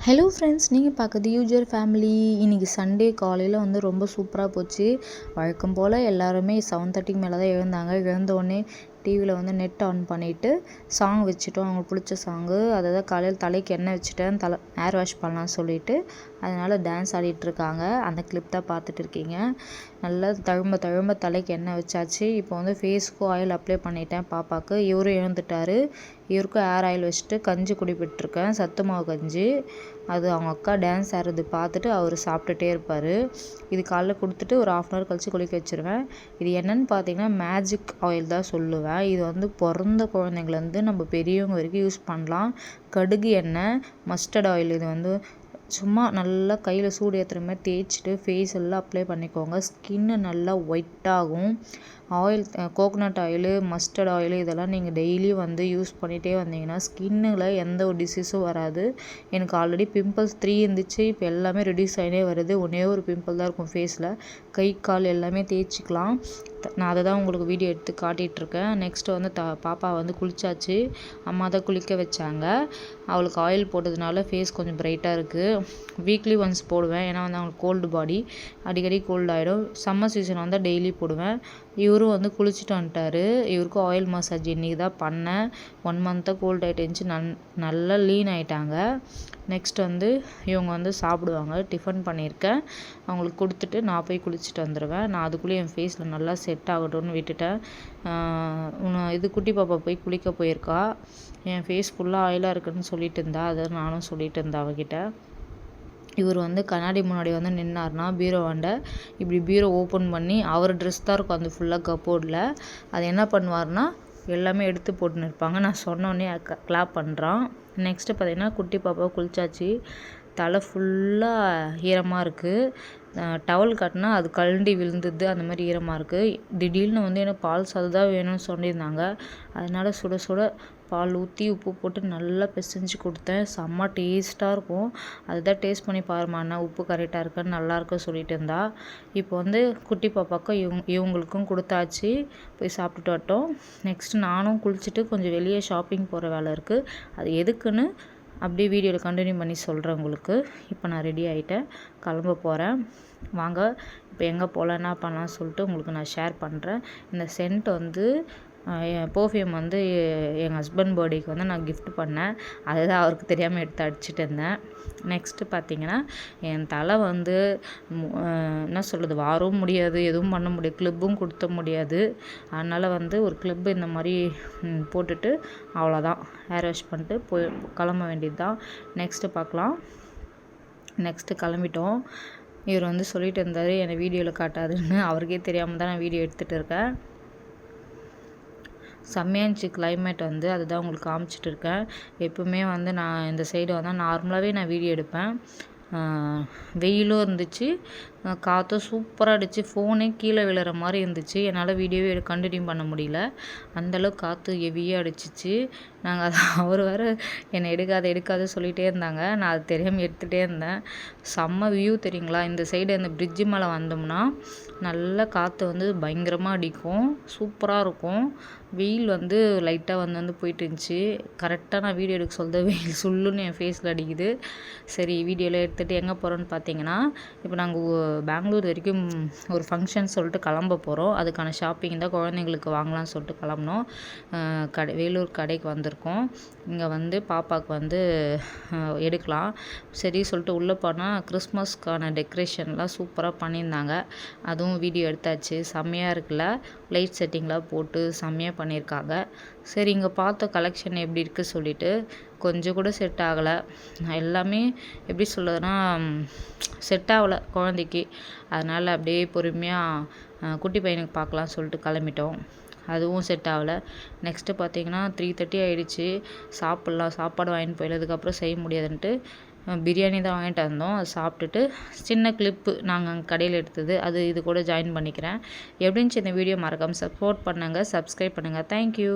Hello friends, நீங்கள் பார்க்குறது user family. இன்றைக்கி சண்டே காலையில் ரொம்ப சூப்பராக போச்சு. வழக்கம் போல் எல்லாருமே 7:30 மேலே தான் எழுந்தாங்க. எழுந்தோடனே டிவியில் நெட் ஆன் பண்ணிவிட்டு சாங் வச்சுட்டோம். அவங்களுக்கு பிடிச்ச சாங்கு. அதை தான் காலையில் தலைக்கு எண்ணெய் வச்சுட்டேன், ஹேர் வாஷ் பண்ணலான்னு சொல்லிவிட்டு அதனால் டான்ஸ் ஆடிட்டுருக்காங்க. அந்த கிளிப் தான் பார்த்துட்டு இருக்கீங்க. நல்லா தழும்ப தலைக்கு எண்ணெய் வச்சாச்சு. இப்போ ஃபேஸ்க்கும் ஆயில் அப்ளை பண்ணிட்டேன் பாப்பாவுக்கு. இவரும் எழுந்துட்டார். இவருக்கும் ஹேர் ஆயில் வச்சுட்டு கஞ்சி குடிப்பிட்டுருக்கேன், சத்து மாவு கஞ்சி. அது அவங்க அக்கா டான்ஸ் ஆடுறது பார்த்துட்டு அவர் சாப்பிட்டுட்டே இருப்பார். இது காலைல கொடுத்துட்டு ஒரு 1/2 hour கழித்து குளிக்க வச்சுருவேன். இது என்னென்னு பார்த்தீங்கன்னா மேஜிக் ஆயில் தான் சொல்லுவேன். இது பிறந்த குழந்தைங்கலேருந்து நம்ம பெரியவங்க வரைக்கும் யூஸ் பண்ணலாம். கடுகு எண்ணெய், மஸ்டர்ட் ஆயில். இது சும்மா நல்லா கையில் சூடு ஏற்றுற மாதிரி தேய்ச்சிட்டு ஃபேஸ் எல்லாம் அப்ளை பண்ணிக்கோங்க. ஸ்கின்னு நல்லா ஒயிட்டாகும். Oil, coconut oil, mustard oil இதெல்லாம் நீங்கள் டெய்லியும் யூஸ் பண்ணிகிட்டே வந்தீங்கன்னா ஸ்கின்னில் எந்த ஒரு டிசீஸும் வராது. எனக்கு ஆல்ரெடி பிம்பிள்ஸ் 3 இருந்துச்சு. இப்போ எல்லாமே ரெடியூஸ் ஆகினே வருது. ஒன்றே ஒரு பிம்பிள் தான் இருக்கும் ஃபேஸில். கை கால் எல்லாமே தேய்ச்சிக்கலாம். நான் அதை தான் உங்களுக்கு வீடியோ எடுத்து காட்டிகிட்ருக்கேன். நெக்ஸ்ட்டு பாப்பா குளிச்சாச்சு. அம்மா தான் குளிக்க வச்சாங்க. அவளுக்கு ஆயில் போட்டதுனால ஃபேஸ் கொஞ்சம் பிரைட்டாக இருக்குது. வீக்லி ஒன்ஸ் போடுவேன். ஏன்னா அவங்களுக்கு கோல்டு பாடி, அடிக்கடி கோல்டு ஆகிடும். சம்மர் சீசன் வந்தால் டெய்லி போடுவேன். இவரும் குளிச்சுட்டு வந்துட்டார். இவருக்கும் ஆயில் மசாஜ் இன்றைக்கி தான் பண்ணேன். 1 month கோல்டு ஆகிட்டு இருந்துச்சு. நல்லா லீன் ஆகிட்டாங்க. நெக்ஸ்ட் இவங்க சாப்பிடுவாங்க. டிஃபன் பண்ணியிருக்கேன். அவங்களுக்கு கொடுத்துட்டு நான் போய் குளிச்சுட்டு வந்துடுவேன். நான் அதுக்குள்ளேயே என் ஃபேஸில் நல்லா செட் ஆகட்டும்னு விட்டுட்டேன். இது குட்டி பாப்பா போய் குளிக்க போயிருக்கா. என் ஃபேஸ் ஃபுல்லாக ஆயிலாக இருக்குதுன்னு சொல்லிட்டு இருந்தா. அதை நானும் சொல்லிட்டு இருந்தேன் அவகிட்ட. இவர் கண்ணாடி முன்னாடி நின்னார்னா பீரோவாண்ட இப்படி பீரோ ஓப்பன் பண்ணி அவர் ட்ரெஸ் தான் இருக்கும் அந்த ஃபுல்லாக கப்போர்டில். அது என்ன பண்ணுவார்னா எல்லாமே எடுத்து போட்டுன்னு இருப்பாங்க. நான் சொன்னோடனே கிளாப் பண்ணுறான். நெக்ஸ்ட்டு பார்த்தீங்கன்னா குட்டி பாப்பா குளிச்சாச்சு. தலை ஃபுல்லாக ஈரமாக இருக்குது. டவல் கட்டினா அது கழண்டி விழுந்துது. அந்த மாதிரி ஈரமாக இருக்குது. திடீர்னு எனக்கு பால் சாதம் தான் வேணும்னு சொல்லியிருந்தாங்க. அதனால் சுட சுட பால் ஊற்றி உப்பு போட்டு நல்லா பிசைஞ்சு கொடுத்தேன். செம்ம டேஸ்ட்டாக இருக்கும். அதுதான் டேஸ்ட் பண்ணி பாருமா, அண்ணா உப்பு கரெக்டாக இருக்கான்னு நல்லாயிருக்க சொல்லிட்டு இருந்தா. இப்போ குட்டி பாப்பாவுக்கும் இவங்களுக்கும் கொடுத்தாச்சு. போய் சாப்பிட்டுட்டு வரட்டும். நெக்ஸ்ட்டு நானும் குளிச்சுட்டு கொஞ்சம் வெளியே ஷாப்பிங் போகிற வேலை இருக்குது. அது எதுக்குன்னு அப்படியே வீடியோவில் கண்டினியூ பண்ணி சொல்கிறேன் உங்களுக்கு. இப்போ நான் ரெடி ஆகிட்டேன், கிளம்ப போகிறேன். வாங்க இப்போ எங்கே போகலாம், என்ன பண்ணலான்னு சொல்லிட்டு உங்களுக்கு நான் ஷேர் பண்ணுறேன். இந்த சென்ட் பர்ஃப்யூம் எங்கள் ஹஸ்பண்ட் பர்த்டேக்கு நான் கிஃப்ட் பண்ணேன். அதுதான் அவருக்கு தெரியாமல் எடுத்து அடிச்சுட்டு இருந்தேன். நெக்ஸ்ட்டு பார்த்திங்கன்னா என் தலை என்ன சொல்கிறது, வாரவும் முடியாது, எதுவும் பண்ண முடியாது, கிளிப்பும் கொடுத்த முடியாது. அதனால் ஒரு கிளிப்பு இந்த மாதிரி போட்டுட்டு அவ்வளோதான், ஹேர் வாஷ் பண்ணிட்டு போய் கிளம்ப வேண்டியது தான். நெக்ஸ்ட்டு பார்க்கலாம். நெக்ஸ்ட்டு கிளம்பிட்டோம். இவர் சொல்லிட்டு இருந்தார் என்னை வீடியோவில் காட்டாதுன்னு. அவருக்கே தெரியாமல் தான் நான் வீடியோ எடுத்துகிட்டு இருக்கேன். செம்மையாக இருந்துச்சு கிளைமேட். அதுதான் உங்களுக்கு காமிச்சிட்டு இருக்கேன். எப்பவுமே நான் இந்த சைடு நார்மலாகவே நான் வீடியோ எடுப்பேன். வெயிலும் இருந்துச்சு, காற்றும் சூப்பராக அடிச்சு. ஃபோனே கீழே விழுற மாதிரி இருந்துச்சு. என்னால் வீடியோவே கண்டினியூ பண்ண முடியல. அந்தளவுக்கு காற்று ஹெவியாக அடிச்சிச்சு. அவர் வேறு என்னை எடுக்காத சொல்லிகிட்டே இருந்தாங்க. நான் அது தெரியாமல் எடுத்துகிட்டே இருந்தேன். செம்ம வியூ தெரியுங்களா. இந்த சைடு அந்த பிரிட்ஜு மேலே வந்தோம்னா நல்லா காற்று பயங்கரமாக அடிக்கும், சூப்பராக இருக்கும். வெயில் லைட்டாக போயிட்டு இருந்துச்சு. கரெக்டாக நான் வீடியோ எடுக்க சொல்லிட்டு வெயில் சுள்ளுன்னு என் ஃபேஸில் அடிக்குது. சரி வீடியோவில் எடுத்துகிட்டு எங்கே போகிறோன்னு பார்த்தீங்கன்னா, இப்போ நாங்கள் பெங்களூர் வரைக்கும் ஒரு ஃபங்க்ஷன் சொல்லிட்டு கிளம்ப போகிறோம். அதுக்கான ஷாப்பிங் தான் குழந்தைங்களுக்கு வாங்கலாம்னு சொல்லிட்டு கிளம்புனோம். வேலூர் கடைக்கு வந்திருக்கோம். இங்கே பாப்பாவுக்கு எடுக்கலாம் சரி சொல்லிட்டு உள்ளே போனால் கிறிஸ்மஸ்க்கான டெக்கரேஷன்லாம் சூப்பராக பண்ணியிருந்தாங்க. அதுவும் வீடியோ எடுத்தாச்சு. செம்மையாக இருக்குல்ல, லைட் செட்டிங்லாம் போட்டு செம்மையாக பண்ணியிருக்காங்க. சரி இங்கே பார்த்த கலெக்ஷன் எப்படி இருக்குது சொல்லிவிட்டு கொஞ்சம் கூட செட் ஆகலை. எல்லாமே எப்படி சொல்கிறதுனா செட் ஆகலை குழந்தைக்கு. அதனால் அப்படியே பொறுமையாக குட்டி பையனுக்கு பார்க்கலான்னு சொல்லிட்டு கிளம்பிட்டோம். அதுவும் செட் ஆகலை. நெக்ஸ்ட்டு பார்த்தீங்கன்னா 3:30 ஆகிடுச்சு. சாப்பாடு வாங்கிட்டு போயிடுறதுக்கப்புறம் செய்ய முடியாதுன்ட்டு பிரியாணி தான் வாங்கிட்டு வந்தோம். அது சாப்பிட்டுட்டு சின்ன கிளிப்பு நாங்கள் அங்கே கடையில் எடுத்தது இது கூட ஜாயின் பண்ணிக்கிறேன். எப்படின்னு இந்த வீடியோ மறக்காமல் சப்போர்ட் பண்ணுங்கள், சப்ஸ்கிரைப் பண்ணுங்கள். தேங்க்யூ.